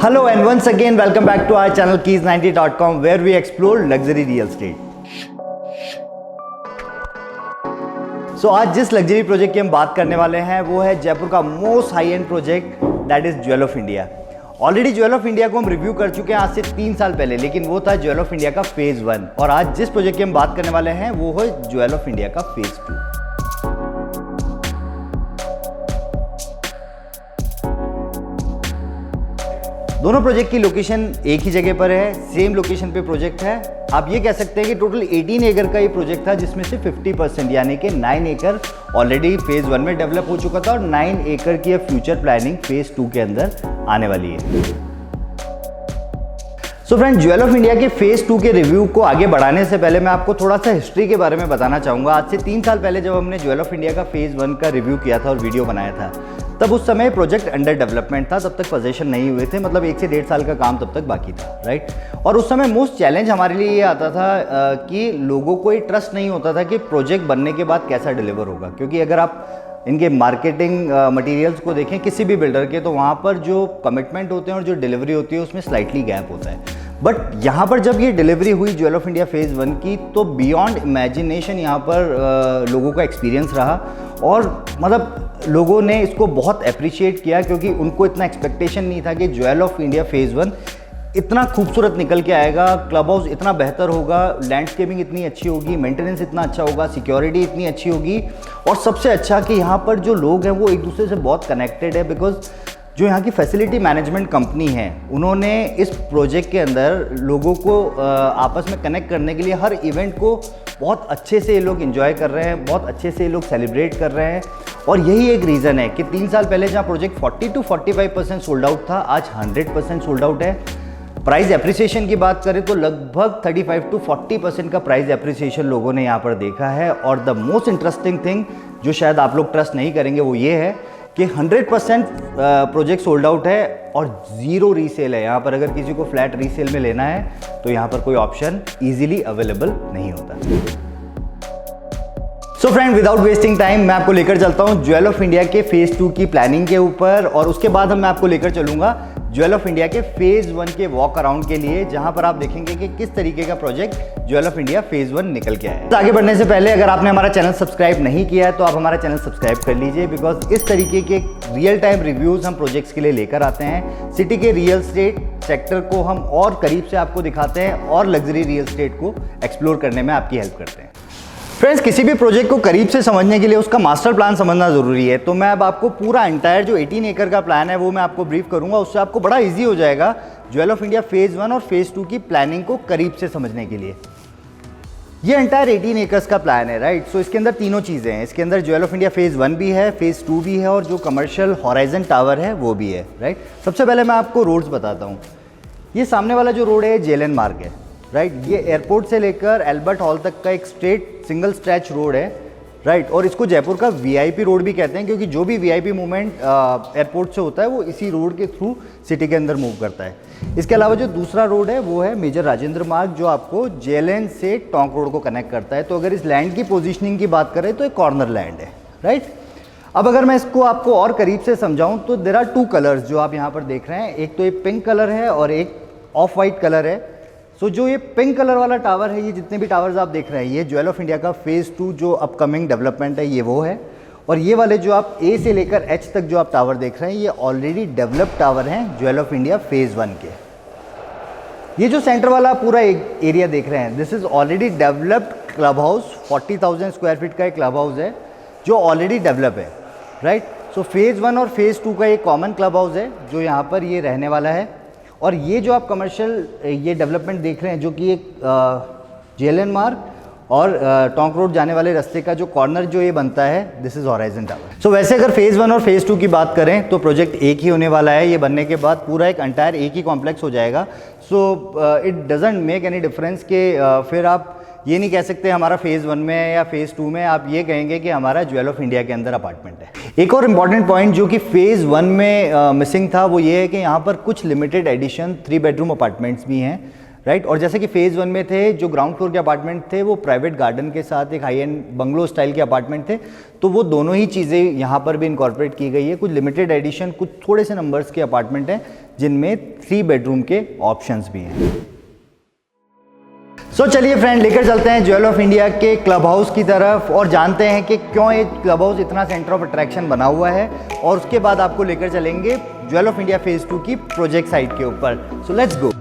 Hello and once again welcome back to our channel keys90.com where we explore luxury real estate. So आज जिस luxury project की हम बात करने वाले हैं वो है जयपुर का most high and project that is jewel of India. Already jewel of India को हम रिव्यू कर चुके हैं आज से 3 साल पहले, लेकिन वो था ज्वेल ऑफ इंडिया का फेज 1 और आज जिस प्रोजेक्ट की हम बात करने वाले हैं वो है ज्वेल ऑफ इंडिया का फेज 2। दोनों प्रोजेक्ट की लोकेशन एक ही जगह पर है, सेम लोकेशन पे प्रोजेक्ट है। आप ये कह सकते हैं कि टोटल 18 एकड़ का ये प्रोजेक्ट था, जिसमें से 50% यानी कि 9 एकड़ ऑलरेडी फेज 1 में डेवलप हो चुका था और 9 एकड़ की फ्यूचर प्लानिंग फेज 2 के अंदर आने वाली है। So friend, jewel of India के फेज 2 के रिव्यू को आगे बढ़ाने से पहले मैं आपको थोड़ा सा हिस्ट्री के बारे में बताना चाहूँगा। आज से 3 साल पहले जब हमने ज्वेल ऑफ इंडिया का फेज 1 का रिव्यू किया था और वीडियो बनाया था, तब उस समय प्रोजेक्ट अंडर डेवलपमेंट था, तब तक पोजीशन नहीं हुए थे, मतलब 1 से 1.5 साल का काम तब तक बाकी था, राइट। और उस समय मोस्ट चैलेंज हमारे लिए ये आता था कि लोगों को ये ट्रस्ट नहीं होता था कि प्रोजेक्ट बनने के बाद कैसा डिलीवर होगा, क्योंकि अगर आप इनके मार्केटिंग मटेरियल्स को देखें किसी भी बिल्डर के, तो वहाँ पर जो कमिटमेंट होते हैं और जो डिलीवरी होती है उसमें स्लाइटली गैप होता है। बट यहाँ पर जब ये डिलीवरी हुई ज्वेल ऑफ इंडिया फेज़ 1 की, तो बियॉन्ड इमेजिनेशन यहाँ पर लोगों का एक्सपीरियंस रहा और मतलब लोगों ने इसको बहुत अप्रिशिएट किया, क्योंकि उनको इतना एक्सपेक्टेशन नहीं था कि ज्वेल ऑफ इंडिया फेज़ 1 इतना खूबसूरत निकल के आएगा, क्लब हाउस इतना बेहतर होगा, लैंडस्केपिंग इतनी अच्छी होगी, मेंटेनेंस इतना अच्छा होगा, सिक्योरिटी इतनी अच्छी होगी और सबसे अच्छा कि यहाँ पर जो लोग हैं वो एक दूसरे से बहुत कनेक्टेड है। बिकॉज जो यहाँ की फैसिलिटी मैनेजमेंट कंपनी है, उन्होंने इस प्रोजेक्ट के अंदर लोगों को आपस में कनेक्ट करने के लिए हर इवेंट को बहुत अच्छे से ये लोग एंजॉय कर रहे हैं, बहुत अच्छे से ये लोग सेलिब्रेट कर रहे हैं। और यही एक रीज़न है कि 3 साल पहले जहाँ प्रोजेक्ट 40 to 45% सोल्ड आउट था, आज 100% सोल्ड आउट है। प्राइस एप्रिसिएशन की बात करें तो लगभग 35 to 40% का प्राइस एप्रिसिएशन लोगों ने यहाँ पर देखा है। और द मोस्ट इंटरेस्टिंग थिंग जो शायद आप लोग ट्रस्ट नहीं करेंगे वो ये है कि 100% प्रोजेक्ट सोल्ड आउट है और 0 रीसेल है। यहाँ पर अगर किसी को फ्लैट रीसेल में लेना है तो यहाँ पर कोई ऑप्शन इजीली अवेलेबल नहीं होता। So friend, without wasting time मैं आपको लेकर चलता हूँ ज्वेल ऑफ इंडिया के फेज़ 2 की प्लानिंग के ऊपर, और उसके बाद मैं आपको लेकर चलूँगा ज्वेल ऑफ इंडिया के फेज़ 1 के वॉक अराउंड के लिए, जहाँ पर आप देखेंगे कि किस तरीके का project jewel of India phase 1 निकल के आया है। तो आगे बढ़ने से पहले अगर आपने हमारा चैनल सब्सक्राइब नहीं किया है तो आप हमारा चैनल सब्सक्राइब कर लीजिए, बिकॉज इस तरीके के रियल टाइम रिव्यूज़ हम प्रोजेक्ट्स के लिए लेकर आते हैं। सिटी के रियल एस्टेट सेक्टर को हम और करीब से आपको दिखाते हैं और लग्जरी रियल एस्टेट को एक्सप्लोर करने में आपकी हेल्प करते हैं। फ्रेंड्स, किसी भी प्रोजेक्ट को करीब से समझने के लिए उसका मास्टर प्लान समझना ज़रूरी है। तो मैं अब आपको पूरा एंटायर जो 18 एकड़ का प्लान है वो मैं आपको ब्रीफ करूंगा, उससे आपको बड़ा इजी हो जाएगा ज्वेल ऑफ इंडिया फेज़ 1 और फेज़ 2 की प्लानिंग को करीब से समझने के लिए। ये एंटायर 18 एकर्स का प्लान है, राइट। सो इसके अंदर तीनों चीज़ें हैं। इसके अंदर ज्वेल ऑफ इंडिया फेज़ 1 भी है, फेज़ 2 भी है और जो कमर्शियल हॉराइजन टावर है वो भी है, राइट। सबसे पहले मैं आपको रोड्स बताता हूँ। ये सामने वाला जो रोड है जेएलएन मार्ग है, राइट। ये एयरपोर्ट से लेकर एल्बर्ट हॉल तक का एक स्ट्रेट सिंगल स्ट्रेच रोड है, राइट। और इसको जयपुर का वीआईपी रोड भी कहते हैं, क्योंकि जो भी वीआईपी मूवमेंट एयरपोर्ट से होता है वो इसी रोड के थ्रू सिटी के अंदर मूव करता है। इसके अलावा जो दूसरा रोड है वो है मेजर राजेंद्र मार्ग, जो आपको जेएलएन से टोंक रोड को कनेक्ट करता है। तो अगर इस लैंड की पोजिशनिंग की बात करें तो एक कॉर्नर लैंड है, राइट। अब अगर मैं इसको आपको और करीब से समझाऊँ तो देयर आर 2 कलर्स जो आप यहाँ पर देख रहे हैं। एक तो ये पिंक कलर है और एक ऑफ वाइट कलर है। सो जो ये पिंक कलर वाला टावर है, ये जितने भी टावर्स आप देख रहे हैं, ये ज्वेल ऑफ इंडिया का फेज़ 2 जो अपकमिंग डेवलपमेंट है ये वो है। और ये वाले जो आप ए से लेकर एच तक जो आप टावर देख रहे हैं ये ऑलरेडी डेवलप्ड टावर हैं ज्वेल ऑफ इंडिया फेज़ 1 के। ये जो सेंटर वाला पूरा एरिया देख रहे हैं, this is already developed club house. 40,000 square feet का एक क्लब हाउस है जो ऑलरेडी डेवलप है, राइट। सो फेज़ 1 और फेज़ 2 का एक कॉमन क्लब हाउस है जो यहाँ पर ये रहने वाला है। और ये जो आप कमर्शियल ये डेवलपमेंट देख रहे हैं, जो कि एक जेएलएन मार्ग और टोंक रोड जाने वाले रास्ते का जो कॉर्नर जो ये बनता है, दिस इज़ हॉराइजन टावर। सो वैसे अगर फेज़ 1 और फेज़ 2 की बात करें तो प्रोजेक्ट एक ही होने वाला है। ये बनने के बाद पूरा एक एंटायर एक ही कॉम्प्लेक्स हो जाएगा। So it doesn't make any difference कि फिर आप ये नहीं कह सकते हमारा फेज़ 1 में है या फेज़ 2 में, आप ये कहेंगे कि हमारा ज्वेल ऑफ इंडिया के अंदर अपार्टमेंट है। एक और इम्पॉर्टेंट पॉइंट जो कि फेज़ 1 में मिसिंग था वो ये है कि यहाँ पर कुछ लिमिटेड एडिशन 3 बेडरूम अपार्टमेंट्स भी हैं, राइट। और जैसे कि फेज़ 1 में थे जो ग्राउंड फ्लोर के अपार्टमेंट थे वो प्राइवेट गार्डन के साथ एक हाई एंड बंगलो स्टाइल के अपार्टमेंट थे, तो वो दोनों ही चीज़ें यहाँ पर भी इनकॉर्पोरेट की गई है। कुछ लिमिटेड एडिशन, कुछ थोड़े से नंबर्स के अपार्टमेंट हैं जिनमें 3 बेडरूम के ऑप्शंस भी हैं। सो चलिए फ्रेंड, लेकर चलते हैं ज्वेल ऑफ इंडिया के क्लब हाउस की तरफ और जानते हैं कि क्यों ये क्लब हाउस इतना सेंटर ऑफ अट्रैक्शन बना हुआ है, और उसके बाद आपको लेकर चलेंगे ज्वेल ऑफ इंडिया फेज़ 2 की प्रोजेक्ट साइट के ऊपर। So let's go.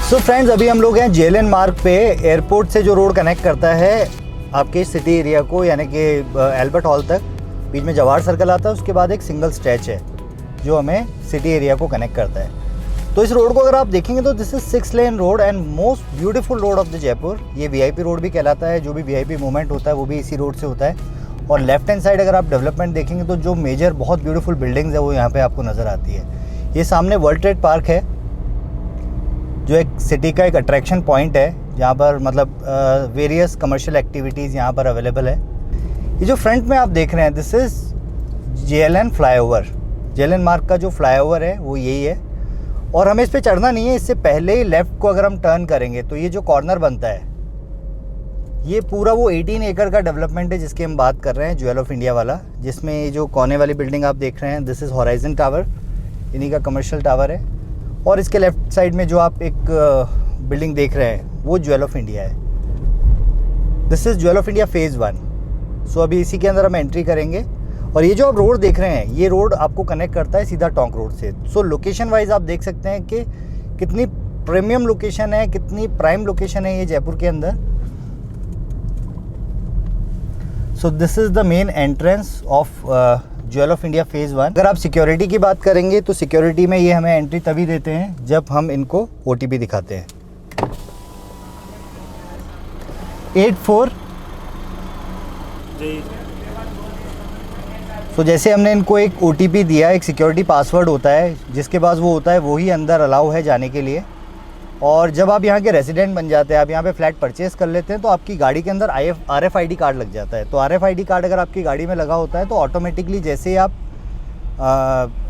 So friends, अभी हम लोग हैं जेएलएन मार्ग पे, एयरपोर्ट से जो रोड कनेक्ट करता है आपके सिटी एरिया को, यानी कि एल्बर्ट हॉल तक। बीच में जवाहर सर्कल आता है, उसके बाद एक सिंगल स्ट्रेच है जो हमें सिटी एरिया को कनेक्ट करता है। तो इस रोड को अगर आप देखेंगे तो this is 6 lane road and most beautiful road of the Jaipur. ये वीआईपी रोड भी कहलाता है, जो भी वीआईपी मूवमेंट होता है वो भी इसी रोड से होता है। और लेफ्ट हैंड साइड अगर आप डेवलपमेंट देखेंगे तो जो मेजर बहुत ब्यूटीफुल बिल्डिंग्स है वो यहाँ पे आपको नज़र आती है। ये सामने वर्ल्ड ट्रेड पार्क है, जो एक सिटी का एक अट्रैक्शन पॉइंट है, जहाँ पर मतलब वेरियस कमर्शियल एक्टिविटीज़ यहाँ पर अवेलेबल है। ये जो फ्रंट में आप देख रहे हैं, this is JLN flyover. JLN मार्ग का जो फ्लाईओवर है वो यही है, और हमें इस पे चढ़ना नहीं है। इससे पहले ही लेफ़्ट को अगर हम टर्न करेंगे तो ये जो कॉर्नर बनता है, ये पूरा वो 18 एकड़ का डेवलपमेंट है जिसकी हम बात कर रहे हैं, ज्वेल ऑफ इंडिया वाला। जिसमें ये जो कोने वाली बिल्डिंग आप देख रहे हैं, दिस इज़ हॉराइजन टावर, इन्हीं का कमर्शियल टावर है। और इसके लेफ्ट साइड में जो आप एक बिल्डिंग देख रहे हैं वो ज्वेल ऑफ इंडिया है। This is jewel of India phase 1। सो अभी इसी के अंदर हम एंट्री करेंगे, और ये जो आप रोड देख रहे हैं, ये रोड आपको कनेक्ट करता है सीधा टोंक रोड से। सो लोकेशन वाइज आप देख सकते हैं कि कितनी प्रीमियम लोकेशन है, कितनी प्राइम लोकेशन है ये जयपुर के अंदर। So this is the main entrance of jewel of India phase 1। अगर आप सिक्योरिटी की बात करेंगे तो सिक्योरिटी में ये हमें एंट्री तभी देते हैं जब हम इनको ओटीपी दिखाते हैं। 84। तो जैसे हमने इनको एक ओटीपी दिया, एक सिक्योरिटी पासवर्ड होता है, जिसके पास वो होता है वही अंदर अलाउ है जाने के लिए। और जब आप यहाँ के रेजिडेंट बन जाते हैं, आप यहाँ पे फ्लैट परचेज़ कर लेते हैं, तो आपकी गाड़ी के अंदर RFID कार्ड लग जाता है। तो RFID कार्ड अगर आपकी गाड़ी में लगा होता है तो ऑटोमेटिकली जैसे ही आप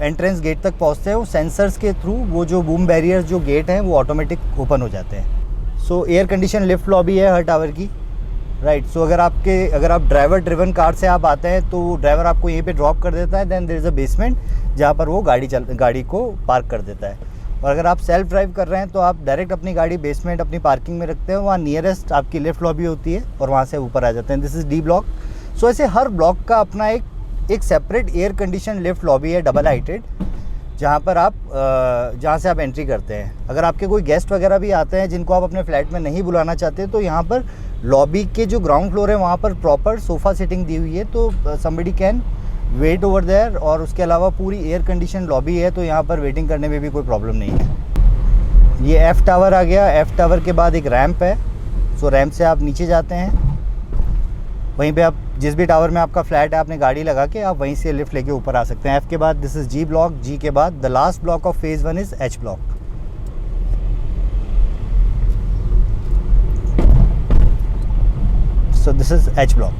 एंट्रेंस गेट तक पहुँचते हैं, वो सेंसर्स के थ्रू वो जो बूम बैरियर्स जो गेट हैं वो ऑटोमेटिक ओपन हो जाते हैं। सो एयर कंडीशन लिफ्ट लॉबी है हर टावर की, राइट। सो अगर आप ड्राइवर ड्रिवन कार से आप आते हैं तो ड्राइवर आपको यहीं पे ड्रॉप कर देता है, then there is a basement जहाँ पर वो गाड़ी को पार्क कर देता है। और अगर आप सेल्फ ड्राइव कर रहे हैं तो आप डायरेक्ट अपनी गाड़ी बेसमेंट अपनी पार्किंग में रखते हैं, वहाँ नियरेस्ट आपकी लिफ्ट लॉबी होती है और वहाँ से ऊपर आ जाते हैं। This is D block. So ऐसे हर ब्लॉक का अपना एक separate air condition lift lobby है, डबल हाइटेड, जहाँ से आप एंट्री करते हैं। अगर आपके कोई गेस्ट वगैरह भी आते हैं जिनको आप अपने फ्लैट में नहीं बुलाना चाहते, तो यहाँ पर लॉबी के जो ग्राउंड फ्लोर है वहाँ पर प्रॉपर सोफ़ा सीटिंग दी हुई है, तो somebody can wait over there. और उसके अलावा पूरी एयर कंडीशन लॉबी है, तो यहाँ पर वेटिंग करने में भी कोई प्रॉब्लम नहीं है। ये F टावर आ गया। F टावर के बाद एक रैंप है। सो रैंप से आप नीचे जाते हैं, वहीं पे आप जिस भी टावर में आपका फ्लैट है, आपने गाड़ी लगा के आप वहीं से लिफ्ट लेके ऊपर आ सकते हैं। F के बाद this is G block. G के बाद the last block of phase 1 is H block. So this is H block,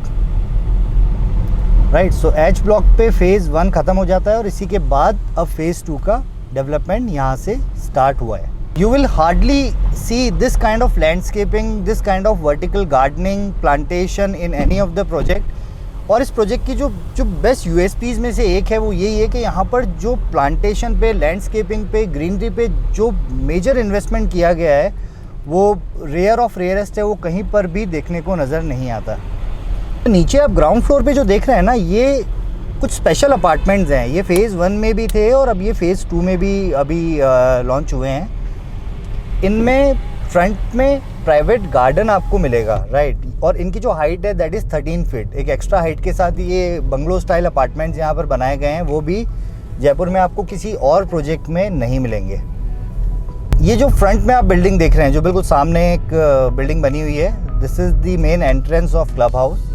right. So H block पे फेज़ 1 ख़त्म हो जाता है, और इसी के बाद अब फेज़ 2 का डेवलपमेंट यहाँ से स्टार्ट हुआ है। You will hardly see this kind of landscaping, this kind of vertical gardening, plantation in any of the project। और इस प्रोजेक्ट की जो बेस्ट USPs में से एक है वो यही है कि यहाँ पर जो प्लांटेशन पे, लैंडस्केपिंग पे, ग्रीनरी पे जो मेजर इन्वेस्टमेंट किया गया है वो रेयर ऑफ रेयरेस्ट है, वो कहीं पर भी देखने को नज़र नहीं आता। नीचे आप ग्राउंड फ्लोर पे जो देख रहे हैं ना, ये कुछ स्पेशल अपार्टमेंट्स हैं। ये फेज़ 1 में भी थे और अब ये फेज़ 2 में भी अभी लॉन्च हुए हैं। इनमें फ्रंट में प्राइवेट गार्डन आपको मिलेगा, राइट। और इनकी जो हाइट है दैट इज़ 13 फीट। एक एक्स्ट्रा हाइट के साथ ये बंगलो स्टाइल अपार्टमेंट्स यहाँ पर बनाए गए हैं, वो भी जयपुर में आपको किसी और प्रोजेक्ट में नहीं मिलेंगे। ये जो फ्रंट में आप बिल्डिंग देख रहे हैं, जो बिल्कुल सामने एक बिल्डिंग बनी हुई है, this is the main entrance of club house.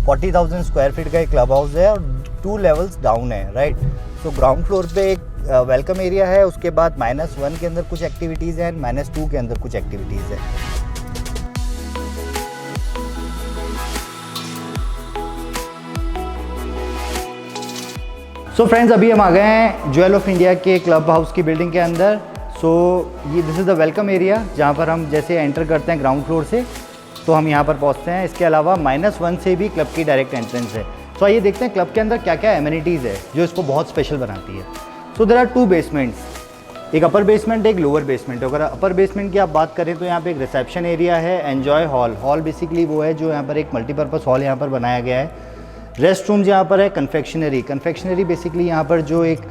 40,000 square feet का एक क्लब हाउस है और 2 लेवल्स डाउन है, राइट। तो ग्राउंड फ्लोर पे एक वेलकम एरिया है, उसके बाद -1 के अंदर कुछ एक्टिविटीज़ हैं, -2 के अंदर कुछ एक्टिविटीज़ है। सो फ्रेंड्स, अभी हम आ गए हैं ज्वेल ऑफ इंडिया के क्लब हाउस की बिल्डिंग के अंदर। सो ये this is the welcome area, जहाँ पर हम जैसे एंटर करते हैं ग्राउंड फ्लोर से तो हम यहाँ पर पहुँचते हैं। इसके अलावा -1 से भी क्लब की डायरेक्ट एंट्रेंस है। सो आइए देखते हैं क्लब के अंदर क्या क्या एमिनिटीज़ है जो इसको बहुत स्पेशल बनाती है। सो देयर आर 2 बेसमेंट्स, एक अपर बेसमेंट एक लोअर बेसमेंट है। अगर अपर बेसमेंट की आप बात करें तो यहाँ पे एक रिसेप्शन एरिया है, एन्जॉय हॉल। हॉल बेसिकली वो है जो यहाँ पर एक मल्टीपर्पज़ हॉल यहाँ पर बनाया गया है। रेस्ट रूम्स यहाँ पर है, कन्फेक्शनरी बेसिकली यहाँ पर जो एक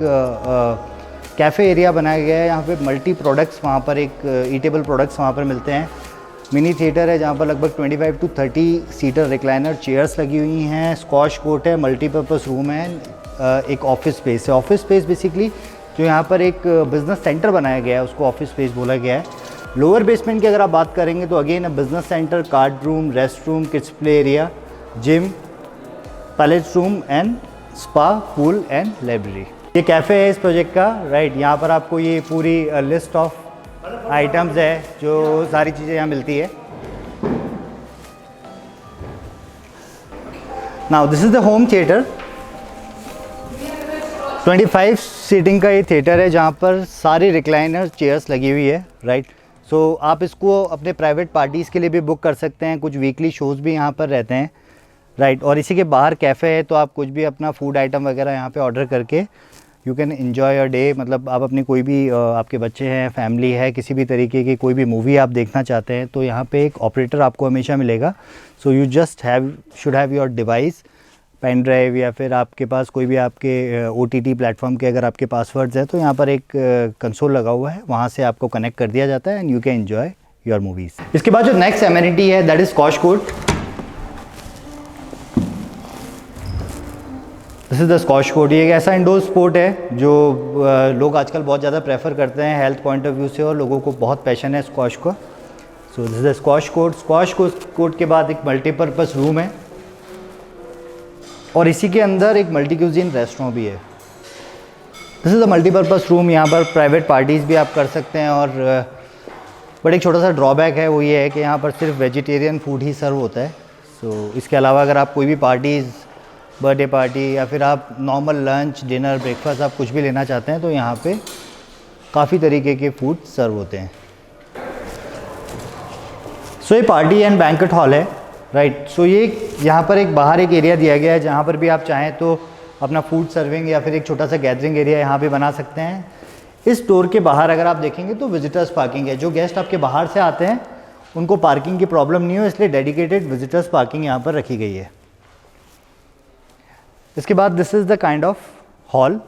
कैफ़े एरिया बनाया गया है। यहाँ पे मल्टी प्रोडक्ट्स, वहाँ पर एक ईटेबल प्रोडक्ट्स वहाँ पर मिलते हैं। मिनी थिएटर है जहाँ पर लगभग 25 to 30 सीटर रिक्लाइनर चेयर्स लगी हुई हैं। स्क्वॉश कोर्ट है, मल्टीपर्पज़ रूम है, एक ऑफिस स्पेस है। ऑफिस स्पेस बेसिकली जो यहाँ पर एक बिज़नेस सेंटर बनाया गया है उसको ऑफिस स्पेस बोला गया है। लोअर बेसमेंट की अगर आप बात करेंगे तो again business centre, card room, rest room, kids play area, gym, palace room and spa, pool and library. ये कैफ़े है इस प्रोजेक्ट का, राइट। यहाँ पर आपको ये पूरी लिस्ट ऑफ आइटम्स है जो सारी चीज़ें यहाँ मिलती है। Now this is the home theatre. 25 seating का ये थिएटर है जहाँ पर सारी रिक्लाइनर चेयर्स लगी हुई है, राइट। सो आप इसको अपने प्राइवेट पार्टीज़ के लिए भी बुक कर सकते हैं। कुछ वीकली शोज़ भी यहाँ पर रहते हैं, राइट। और इसी के बाहर कैफ़े है तो आप कुछ भी अपना फूड आइटम वगैरह यहाँ पे ऑर्डर करके you can enjoy your day. मतलब आप अपनी कोई भी आपके बच्चे हैं, फैमिली है, किसी भी तरीके की कोई भी मूवी आप देखना चाहते हैं तो यहाँ पे एक ऑपरेटर आपको हमेशा मिलेगा। So you just should have your device, pen drive, या फिर आपके पास कोई भी आपके OTT प्लेटफॉर्म के अगर आपके पासवर्ड्स हैं तो यहाँ पर एक कंसोल लगा हुआ है, वहाँ से आपको कनेक्ट कर दिया जाता है and you can enjoy your movies. इसके बाद जो नेक्स्ट एमिनिटी है that is squash court. This is the squash court. ये एक ऐसा इंडोर स्पोर्ट है जो लोग आजकल बहुत ज़्यादा प्रेफर करते हैं हेल्थ पॉइंट ऑफ व्यू से, और लोगों को बहुत पैशन है स्क्वॉश का। So this is the squash court. Squash court के बाद एक मल्टीपर्पज़ रूम है और इसी के अंदर एक मल्टी क्यूजीन रेस्टोरेंट भी है। This is the multipurpose room. यहाँ पर प्राइवेट पार्टीज़ भी आप कर सकते हैं। और बट एक छोटा सा ड्रॉबैक है, वो ये है कि यहाँ पर सिर्फ वेजिटेरियन फूड ही सर्व होता है। सो इसके अलावा अगर आप कोई भी पार्टीज़, बर्थडे पार्टी या फिर आप नॉर्मल लंच, डिनर, ब्रेकफास्ट आप कुछ भी लेना चाहते हैं तो यहाँ पे काफ़ी तरीके के फूड सर्व होते हैं। सो ये पार्टी एंड बैंक्वेट हॉल है, राइट। सो ये यहाँ पर एक बाहर एक एरिया दिया गया है जहाँ पर भी आप चाहें तो अपना फूड सर्विंग या फिर एक छोटा सा गैदरिंग एरिया यहाँ पे बना सकते हैं। इस डोर के बाहर अगर आप देखेंगे तो विजिटर्स पार्किंग है। जो गेस्ट आपके बाहर से आते हैं उनको पार्किंग की प्रॉब्लम नहीं हो, इसलिए डेडिकेटेड विजिटर्स पार्किंग यहाँ पर रखी गई है। इसके बाद this is the kind of hall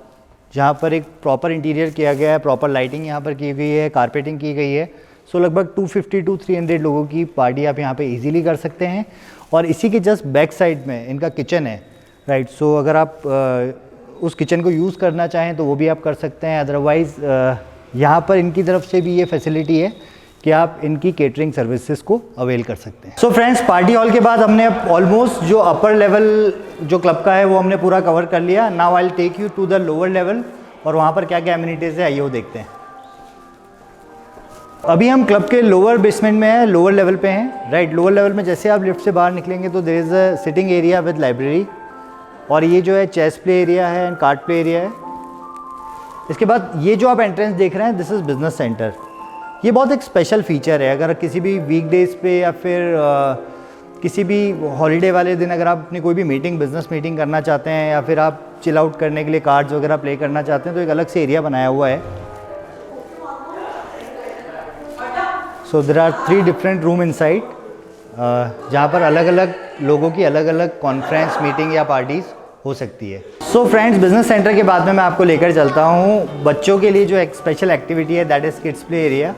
जहाँ पर एक प्रॉपर इंटीरियर किया गया है, प्रॉपर लाइटिंग यहाँ पर की गई है, कारपेटिंग की गई है। सो लगभग 250 to 300 लोगों की पार्टी आप यहाँ पे इजीली कर सकते हैं। और इसी के जस्ट बैक साइड में इनका किचन है, राइट। सो अगर आप उस किचन को यूज़ करना चाहें तो वो भी आप कर सकते हैं। अदरवाइज़ यहाँ पर इनकी तरफ से भी ये फैसिलिटी है कि आप इनकी केटरिंग सर्विसेज को अवेल कर सकते हैं। सो फ्रेंड्स, पार्टी हॉल के बाद हमने ऑलमोस्ट जो अपर लेवल जो क्लब का है वो हमने पूरा कवर कर लिया। Now I will take you to the lower level और वहाँ पर क्या क्या एमिनिटीज़ है आइए वो देखते हैं। अभी हम क्लब के लोअर बेसमेंट में हैं, लोअर लेवल पे हैं, राइट। लोअर लेवल में जैसे आप लिफ्ट से बाहर निकलेंगे तो there is a sitting area with library, और ये जो है चेस प्ले एरिया है एंड कार्ड प्ले एरिया है। इसके बाद ये जो आप एंट्रेंस देख रहे हैं दिस इज़ बिजनेस सेंटर। ये बहुत एक स्पेशल फीचर है। अगर किसी भी वीकडेज़ पे या फिर किसी भी हॉलीडे वाले दिन अगर आप अपनी कोई भी मीटिंग, बिजनेस मीटिंग करना चाहते हैं या फिर आप चिल आउट करने के लिए कार्ड्स वगैरह प्ले करना चाहते हैं तो एक अलग से एरिया बनाया हुआ है। So there are 3 different room inside जहाँ पर अलग अलग लोगों की अलग अलग कॉन्फ्रेंस, मीटिंग या पार्टीज़ हो सकती है। सो फ्रेंड्स, बिजनेस सेंटर के बाद में मैं आपको लेकर चलता हूँ बच्चों के लिए जो एक स्पेशल एक्टिविटी है that is kids play area.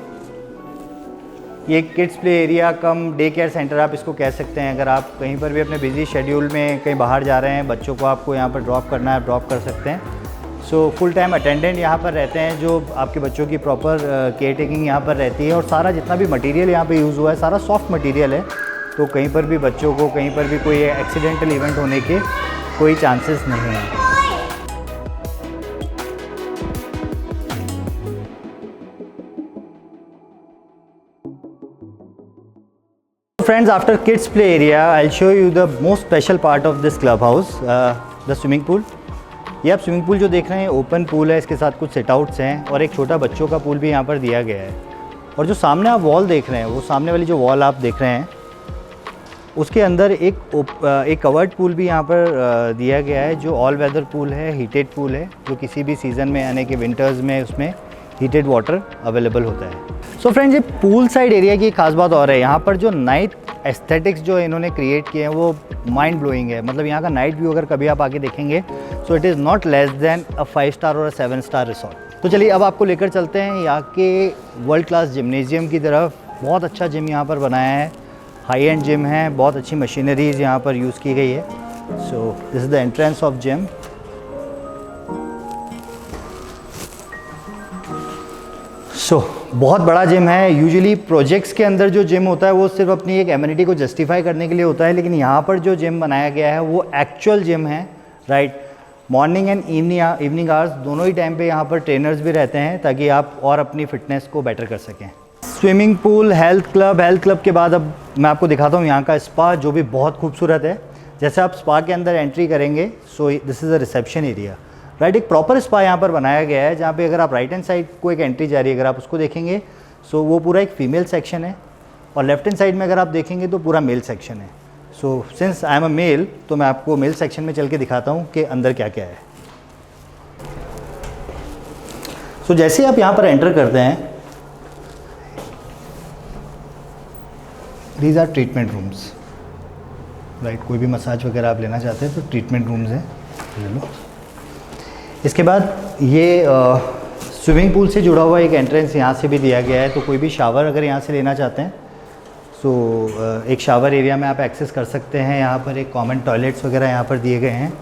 ये किड्स प्ले एरिया कम डे केयर सेंटर आप इसको कह सकते हैं। अगर आप कहीं पर भी अपने बिजी शेड्यूल में कहीं बाहर जा रहे हैं, बच्चों को आपको यहाँ पर ड्रॉप करना है, ड्रॉप कर सकते हैं। सो फुल टाइम अटेंडेंट यहाँ पर रहते हैं जो आपके बच्चों की प्रॉपर केयर टेकिंग यहाँ पर रहती है। और सारा जितना भी मटेरियल यहाँ पे यूज़ हुआ है सारा सॉफ्ट मटेरियल है, तो कहीं पर भी बच्चों को कहीं पर भी कोई एक्सीडेंटल इवेंट होने के कोई चांसेस नहीं हैं। Friends, after kids play area, I'll show you the most special part of this clubhouse, the swimming pool. ये आप स्विमिंग पूल जो देख रहे हैं ओपन पूल है, इसके साथ कुछ सिट आउट्स हैं और एक छोटा बच्चों का पूल भी यहाँ पर दिया गया है। और जो सामने आप वॉल देख रहे हैं, वो सामने वाली जो वॉल आप देख रहे हैं उसके अंदर एक कवर्ड पूल भी यहाँ पर दिया गया है, जो ऑल वेदर पूल है, हीटेड पूल है, जो किसी भी सीज़न में यानी कि विंटर्स में उसमें हीटेड वाटर अवेलेबल होता है। सो फ्रेंड्स, ये पूल साइड एरिया की खास बात और है, यहाँ पर जो नाइट एस्थेटिक्स जो इन्होंने क्रिएट किए हैं वो माइंड ब्लोइंग है। मतलब यहाँ का नाइट व्यू अगर कभी आप आके देखेंगे so it is not less than a 5 star और 7 स्टार रिसॉर्ट। तो चलिए अब आपको लेकर चलते हैं यहाँ के वर्ल्ड क्लास जिम्नेजियम की तरफ। बहुत अच्छा जिम यहाँ पर बनाया है, हाई एंड जिम है, बहुत अच्छी मशीनरीज यहाँ पर यूज़ की गई है। So this is the entrance of gym. बहुत बड़ा जिम है। यूजुअली प्रोजेक्ट्स के अंदर जो जिम होता है वो सिर्फ अपनी एक एमिनिटी को जस्टिफाई करने के लिए होता है, लेकिन यहाँ पर जो जिम बनाया गया है वो एक्चुअल जिम है, right. Morning and evening hours दोनों ही टाइम पे यहाँ पर ट्रेनर्स भी रहते हैं ताकि आप और अपनी फिटनेस को बेटर कर सकें। स्विमिंग पूल, हेल्थ क्लब के बाद अब मैं आपको दिखाता हूँ यहाँ का स्पा, जो भी बहुत खूबसूरत है। जैसे आप स्पा के अंदर एंट्री करेंगे so this is a reception area, right. एक प्रॉपर स्पा यहाँ पर बनाया गया है, जहाँ पे अगर आप राइट हैंड साइड को एक एंट्री जा रही है, अगर आप उसको देखेंगे सो वो पूरा एक फीमेल सेक्शन है, और लेफ्ट हैंड साइड में अगर आप देखेंगे तो पूरा मेल सेक्शन है। So since I am a male तो मैं आपको मेल सेक्शन में चल के दिखाता हूँ कि अंदर क्या क्या है। सो जैसे आप यहाँ पर एंटर करते हैं, these are treatment rooms, right. कोई भी मसाज वगैरह आप लेना चाहते हैं तो ट्रीटमेंट रूम्स हैं, ले लो। इसके बाद ये स्विमिंग पूल से जुड़ा हुआ एक एंट्रेंस यहाँ से भी दिया गया है, तो कोई भी शावर अगर यहाँ से लेना चाहते हैं सो एक शावर एरिया में आप एक्सेस कर सकते हैं। यहाँ पर एक कॉमन टॉयलेट्स वगैरह यहाँ पर दिए गए हैं।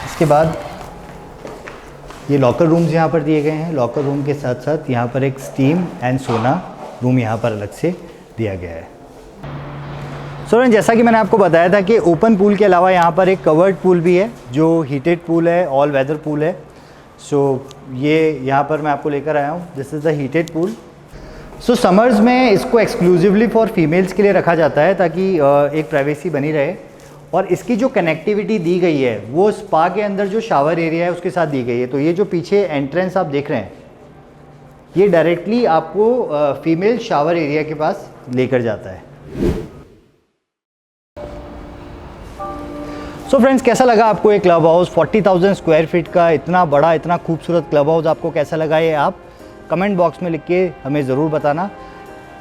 इसके बाद ये लॉकर रूम्स यहाँ पर दिए गए हैं। लॉकर रूम के साथ साथ यहाँ पर एक स्टीम एंड सोना रूम यहाँ पर अलग से दिया गया है। सो जैसा कि मैंने आपको बताया था कि ओपन पूल के अलावा यहाँ पर एक कवर्ड पूल भी है, जो हीटेड पूल है, ऑल वेदर पूल है। सो ये यहाँ पर मैं आपको लेकर आया हूँ, this is the heated pool. So summers में इसको एक्सक्लूसिवली फॉर फीमेल्स के लिए रखा जाता है ताकि एक प्राइवेसी बनी रहे। और इसकी जो कनेक्टिविटी दी गई है वो स्पा के अंदर जो शावर एरिया है उसके साथ दी गई है। तो ये जो पीछे एंट्रेंस आप देख रहे हैं ये डायरेक्टली आपको फीमेल शावर एरिया के पास लेकर जाता है। सो फ्रेंड्स, कैसा लगा आपको ये क्लब हाउस? 40,000 स्क्वायर फीट का इतना बड़ा, इतना खूबसूरत क्लब हाउस आपको कैसा लगा, ये आप कमेंट बॉक्स में लिख के हमें ज़रूर बताना।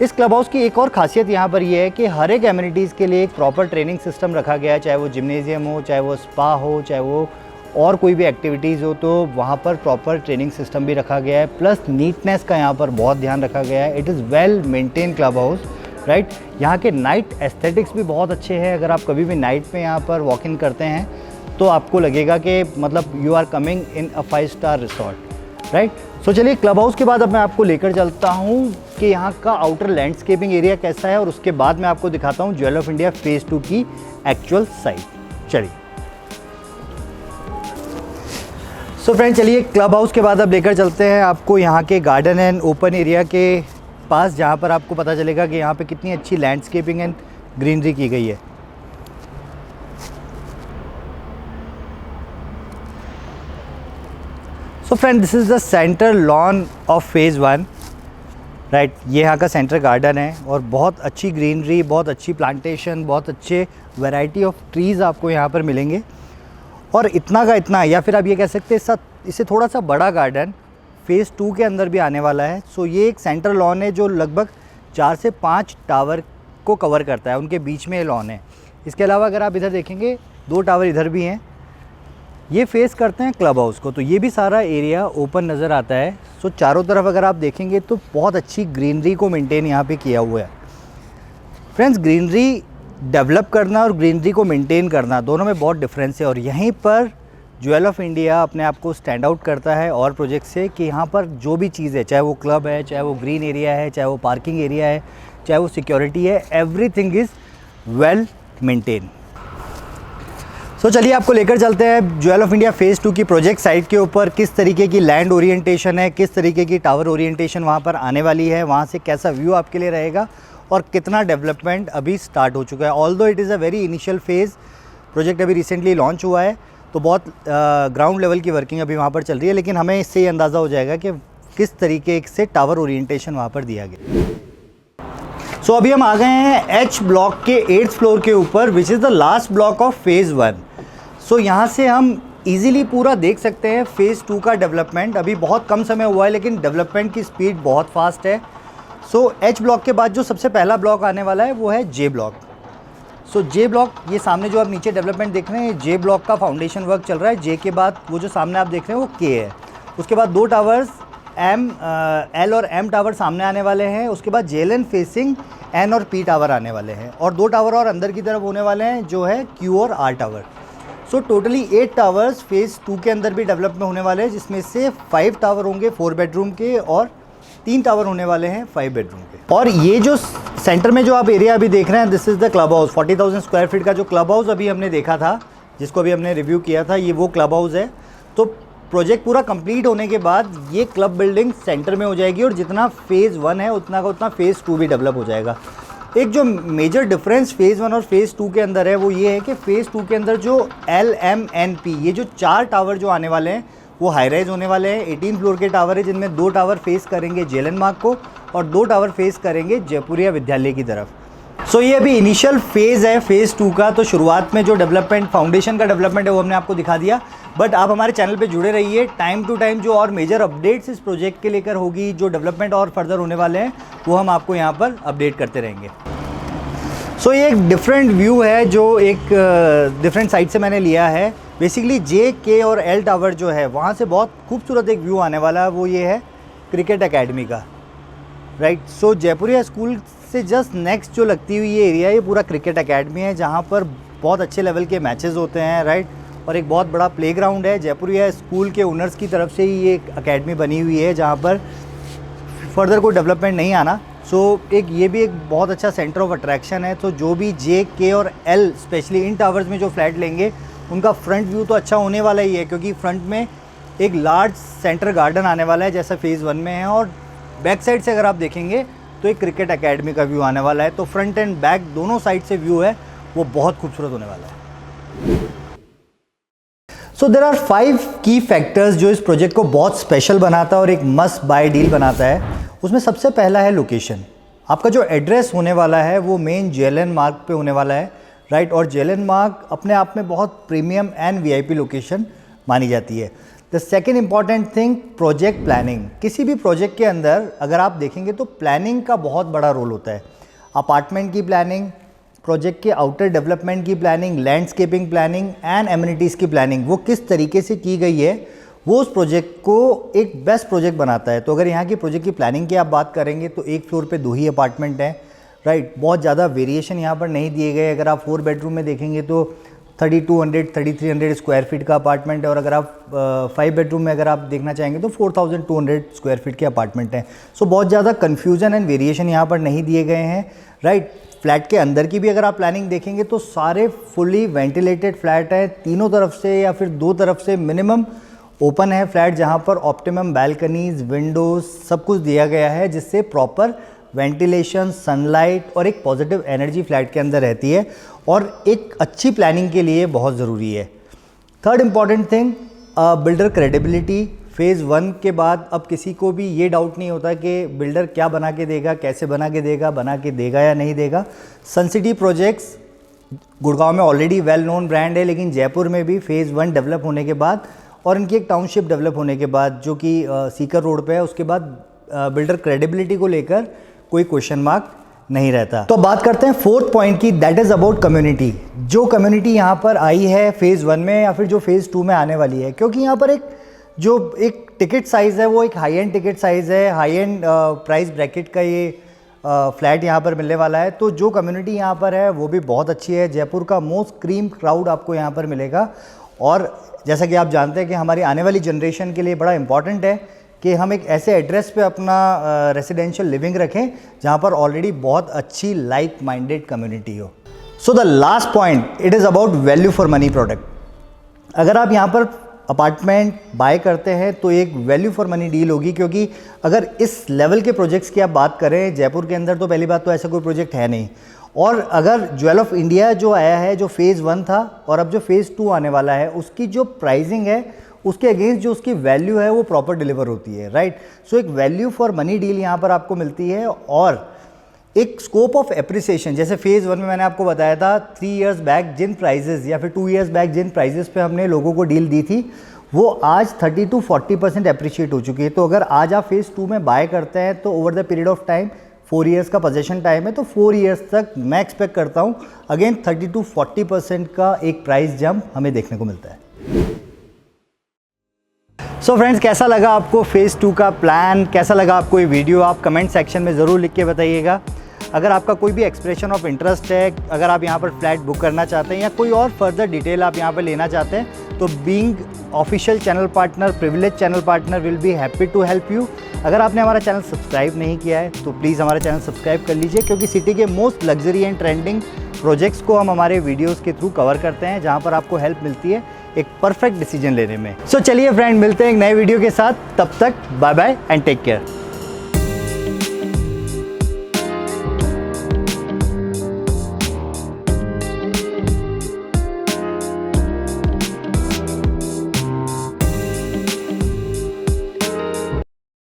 इस क्लब हाउस की एक और खासियत यहाँ पर ये है कि हर एक एमिनिटीज़ के लिए एक प्रॉपर ट्रेनिंग सिस्टम रखा गया है, चाहे वो जिम्नेजियम हो, चाहे वो स्पा हो, चाहे वो और कोई भी एक्टिविटीज़ हो, तो वहाँ पर प्रॉपर ट्रेनिंग सिस्टम भी रखा गया है। प्लस नीटनेस का यहाँ पर बहुत ध्यान रखा गया है। It is well maintain club house, right. यहाँ के नाइट एस्थेटिक्स भी बहुत अच्छे हैं। अगर आप कभी भी नाइट में यहाँ पर वॉक इन करते हैं तो आपको लगेगा कि मतलब you are coming in a 5 star resort, right. So चलिए क्लब हाउस के बाद अब मैं आपको लेकर चलता हूँ कि यहाँ का आउटर लैंडस्केपिंग एरिया कैसा है, और उसके बाद मैं आपको दिखाता हूँ ज्वेल ऑफ इंडिया फेज़ 2 की एक्चुअल साइट। चलिए सो फ्रेंड, चलिए क्लब हाउस के बाद अब लेकर चलते हैं आपको यहाँ के गार्डन एंड ओपन एरिया के पास, जहाँ पर आपको पता चलेगा कि यहाँ पे कितनी अच्छी लैंडस्केपिंग एंड ग्रीनरी की गई है। So friend, this is the centre lawn of phase 1, right. ये यहाँ का सेंटर गार्डन है और बहुत अच्छी ग्रीनरी, बहुत अच्छी प्लांटेशन, बहुत अच्छे वैरायटी ऑफ ट्रीज़ आपको यहाँ पर मिलेंगे। और इतना का इतना, या फिर आप ये कह सकते हैं इससे थोड़ा सा बड़ा गार्डन फेज़ 2 के अंदर भी आने वाला है। सो ये एक सेंटर लॉन है जो लगभग 4 से 5 टावर को कवर करता है, उनके बीच में ये लॉन है। इसके अलावा अगर आप इधर देखेंगे 2 टावर इधर भी हैं, ये फेस करते हैं क्लब हाउस को, तो ये भी सारा एरिया ओपन नज़र आता है। सो चारों तरफ अगर आप देखेंगे तो बहुत अच्छी ग्रीनरी को मेंटेन यहाँ पे किया हुआ है। फ्रेंड्स, ग्रीनरी डेवलप करना और ग्रीनरी को मेंटेन करना दोनों में बहुत डिफरेंस है, और यहीं पर ज्वेल ऑफ इंडिया अपने आप को स्टैंड आउट करता है और प्रोजेक्ट से कि यहाँ पर जो भी चीज़ है, चाहे वो क्लब है, चाहे वो ग्रीन एरिया है, चाहे वो पार्किंग एरिया है, चाहे वो सिक्योरिटी है, एवरीथिंग इज़ वेल मेंटेन। सो चलिए आपको लेकर चलते हैं ज्वेल ऑफ इंडिया फेज़ 2 की प्रोजेक्ट साइट के ऊपर। किस तरीके की लैंड ओरिएंटेशन है, किस तरीके की टावर ओरिएंटेशन वहाँ पर आने वाली है, वहाँ से कैसा व्यू आपके लिए रहेगा, और कितना डेवलपमेंट अभी स्टार्ट हो चुका है। Although it is a very initial phase, project अभी रिसेंटली लॉन्च हुआ है, तो बहुत ग्राउंड लेवल की वर्किंग अभी वहाँ पर चल रही है, लेकिन हमें इससे ये अंदाज़ा हो जाएगा कि किस तरीके से टावर ओरिएंटेशन वहाँ पर दिया गया। सो अभी हम आ गए हैं एच ब्लॉक के 8th फ्लोर के ऊपर, which is the last block of phase 1। सो यहाँ से हम ईज़िली पूरा देख सकते हैं फेज़ 2 का डेवलपमेंट। अभी बहुत कम समय हुआ है, लेकिन डेवलपमेंट की स्पीड बहुत फास्ट है। सो एच ब्लॉक के बाद जो सबसे पहला ब्लॉक आने वाला है वो है जे ब्लॉक। सो जे ब्लॉक, ये सामने जो आप नीचे डेवलपमेंट देख रहे हैं, जे ब्लॉक का फाउंडेशन वर्क चल रहा है। जे के बाद वो जो सामने आप देख रहे हैं वो के है। उसके बाद 2 टावर्स एल और एम टावर सामने आने वाले हैं। उसके बाद जेएलएन फेसिंग एन और पी टावर आने वाले हैं, और 2 टावर और अंदर की तरफ होने वाले हैं जो है क्यू और R tower. So totally 8 towers phase 2 के अंदर भी डेवलप में होने वाले हैं, जिसमें से 5 टावर होंगे 4 बेडरूम के और 3 टावर होने वाले हैं 5 बेडरूम के। और ये जो सेंटर में जो आप एरिया अभी देख रहे हैं, this is the club house. 40,000 square feet का जो क्लब हाउस अभी हमने देखा था, जिसको अभी हमने रिव्यू किया था, ये वो क्लब हाउस है। तो प्रोजेक्ट पूरा कंप्लीट होने के बाद ये क्लब बिल्डिंग सेंटर में हो जाएगी, और जितना फेज़ 1 है उतना का उतना फेज़ 2 भी डेवलप हो जाएगा। एक जो मेजर डिफरेंस फेज़ 1 और फेज़ 2 के अंदर है वो ये है कि फेज़ 2 के अंदर जो एल एम एन पी, ये जो 4 टावर जो आने वाले हैं वो हाई राइज होने वाले हैं। 18 फ्लोर के टावर है, जिनमें 2 टावर फेस करेंगे जेएलएन मार्ग को और 2 टावर फेस करेंगे जयपुरिया विद्यालय की तरफ। सो ये अभी इनिशियल फेज़ है फेज़ 2 का। तो शुरुआत में जो डेवलपमेंट, फाउंडेशन का डेवलपमेंट है वो हमने आपको दिखा दिया, बट आप हमारे चैनल पे जुड़े रहिए। टाइम टू टाइम जो और मेजर अपडेट्स इस प्रोजेक्ट के लेकर होगी, जो डेवलपमेंट और फर्दर होने वाले हैं, वो हम आपको यहाँ पर अपडेट करते रहेंगे। सो ये एक डिफरेंट व्यू है जो एक डिफरेंट साइड से मैंने लिया है। बेसिकली जे, के और एल टावर जो है वहाँ से बहुत खूबसूरत एक व्यू आने वाला है, वो ये है क्रिकेट एकेडमी का, राइट। सो जयपुरिया स्कूल से जस्ट नेक्स्ट जो लगती हुई ये एरिया, ये पूरा क्रिकेट एकेडमी है, जहाँ पर बहुत अच्छे लेवल के मैचेस होते हैं, राइट। और एक बहुत बड़ा प्लेग्राउंड है। जयपुरिया स्कूल के ओनर्स की तरफ से ही ये एक अकेडमी बनी हुई है, जहाँ पर फर्दर कोई डेवलपमेंट नहीं आना। सो एक ये भी एक बहुत अच्छा सेंटर ऑफ अट्रैक्शन है। तो जो भी जे, के और एल स्पेशली इन टावर्स में जो फ्लैट लेंगे, उनका फ्रंट व्यू तो अच्छा होने वाला ही है, क्योंकि फ्रंट में एक लार्ज सेंटर गार्डन आने वाला है जैसा फेज़ 1 में है, और बैक साइड से अगर आप देखेंगे तो एक क्रिकेट एकेडमी का व्यू आने वाला है। तो फ्रंट एंड बैक दोनों साइड से व्यू है वो बहुत खूबसूरत होने वाला है। सो देयर आर 5 की फैक्टर्स जो इस प्रोजेक्ट को बहुत स्पेशल बनाता है और एक मस्ट बाय डील बनाता है। उसमें सबसे पहला है लोकेशन। आपका जो एड्रेस होने वाला है वो मेन जेएलएन मार्ग पे होने वाला है, राइट। और जेएलएन मार्ग अपने आप में बहुत प्रीमियम एंड वीआईपी लोकेशन मानी जाती है। The second important thing, project planning. किसी भी प्रोजेक्ट के अंदर अगर आप देखेंगे तो प्लानिंग का बहुत बड़ा रोल होता है। अपार्टमेंट की प्लानिंग, प्रोजेक्ट के आउटर डेवलपमेंट की planning, landscaping planning and amenities की प्लानिंग, वो किस तरीके से की गई है वो उस प्रोजेक्ट को एक बेस्ट प्रोजेक्ट बनाता है। तो अगर यहाँ की प्रोजेक्ट की प्लानिंग की आप बात करेंगे तो 1 फ्लोर पे 2 ही अपार्टमेंट हैं, राइट। बहुत ज़्यादा वेरिएशन यहाँ पर नहीं दिए गए। अगर आप 4 बेडरूम में देखेंगे तो 3200 3300 स्क्वायर फीट का अपार्टमेंट है, और अगर आप 5 बेडरूम में अगर आप देखना चाहेंगे तो 4200 स्क्वायर फीट के अपार्टमेंट हैं। सो बहुत ज़्यादा कन्फ्यूजन एंड वेरिएशन यहाँ पर नहीं दिए गए हैं, राइट। फ्लैट के अंदर की भी अगर आप प्लानिंग देखेंगे तो सारे फुली वेंटिलेटेड फ्लैट हैं, तीनों तरफ से या फिर 2 तरफ से मिनिमम ओपन है फ्लैट, जहाँ पर ऑप्टिमम बैल्कनीज, विंडोज सब कुछ दिया गया है, जिससे प्रॉपर वेंटिलेशन, सनलाइट और एक पॉजिटिव एनर्जी फ्लैट के अंदर रहती है, और एक अच्छी प्लानिंग के लिए बहुत ज़रूरी है। Third important thing, builder credibility. Phase 1 के बाद अब किसी को भी ये डाउट नहीं होता कि बिल्डर क्या बना के देगा, कैसे बना के देगा या नहीं देगा। सनसिटी प्रोजेक्ट्स गुड़गांव में ऑलरेडी वेल नोन ब्रांड है, लेकिन जयपुर में भी फेज़ 1 डेवलप होने के बाद और इनकी एक टाउनशिप डेवलप होने के बाद, जो कि सीकर रोड पे है, उसके बाद बिल्डर क्रेडिबिलिटी को लेकर कोई क्वेश्चन मार्क नहीं रहता। तो बात करते हैं 4th पॉइंट की, दैट इज़ अबाउट कम्युनिटी। जो कम्युनिटी यहाँ पर आई है फेज़ 1 में या फिर जो फेज़ 2 में आने वाली है, क्योंकि यहाँ पर एक टिकट साइज़ है वो एक हाई एंड टिकट साइज़ है, हाई एंड प्राइस ब्रैकेट का ये फ्लैट यहाँ पर मिलने वाला है। तो जो कम्युनिटी यहाँ पर है वो भी बहुत अच्छी है। जयपुर का मोस्ट क्रीम क्राउड आपको यहाँ पर मिलेगा, और जैसा कि आप जानते हैं कि हमारी आने वाली जनरेशन के लिए बड़ा इंपॉर्टेंट है कि हम एक ऐसे एड्रेस पे अपना रेसिडेंशियल लिविंग रखें जहाँ पर ऑलरेडी बहुत अच्छी लाइक माइंडेड कम्युनिटी हो। So the last point, it is about value for money product. अगर आप यहाँ पर अपार्टमेंट बाय करते हैं तो एक वैल्यू फॉर मनी डील होगी, क्योंकि अगर इस लेवल के प्रोजेक्ट्स की आप बात करें जयपुर के अंदर तो पहली बात तो ऐसा कोई प्रोजेक्ट है नहीं। और अगर ज्वेल ऑफ इंडिया जो आया है, जो फेज़ 1 था और अब जो फेज़ 2 आने वाला है, उसकी जो प्राइसिंग है उसके अगेंस्ट जो उसकी वैल्यू है वो प्रॉपर डिलीवर होती है, राइट। सो एक वैल्यू फॉर मनी डील यहाँ पर आपको मिलती है और एक स्कोप ऑफ एप्रिसिएशन। जैसे फेज़ 1 में मैंने आपको बताया था 3 इयर्स बैक जिन प्राइजेस या फिर 2 इयर्स बैक जिन प्राइजेस पे हमने लोगों को डील दी थी वो आज 30 to 40% अप्रिशिएट हो चुकी है। तो अगर आज आप फेज़ 2 में बाय करते हैं तो over the period of time 4 years का पोजेशन टाइम है, तो 4 इयर्स तक मैं एक्सपेक्ट करता हूँ अगेन 30 to 40% का एक प्राइस जंप हमें देखने को मिलता है। सो फ्रेंड्स, कैसा लगा आपको फेज़ 2 का प्लान, कैसा लगा आपको ये वीडियो, आप कमेंट सेक्शन में ज़रूर लिख के बताइएगा। अगर आपका कोई भी एक्सप्रेशन ऑफ इंटरेस्ट है, अगर आप यहाँ पर फ्लैट बुक करना चाहते हैं या कोई और फर्दर डिटेल आप यहाँ पर लेना चाहते हैं तो being official channel partner, privilege channel partner will be happy to help you. अगर आपने हमारा चैनल सब्सक्राइब नहीं किया है तो प्लीज़ हमारा चैनल सब्सक्राइब कर लीजिए, क्योंकि सिटी के most luxury and trending projects को हम हमारे वीडियोस के थ्रू कवर करते हैं, जहां पर आपको हेल्प मिलती है एक परफेक्ट डिसीजन लेने में। सो चलिए फ्रेंड, मिलते हैं एक नए वीडियो के साथ, तब तक bye bye and take care.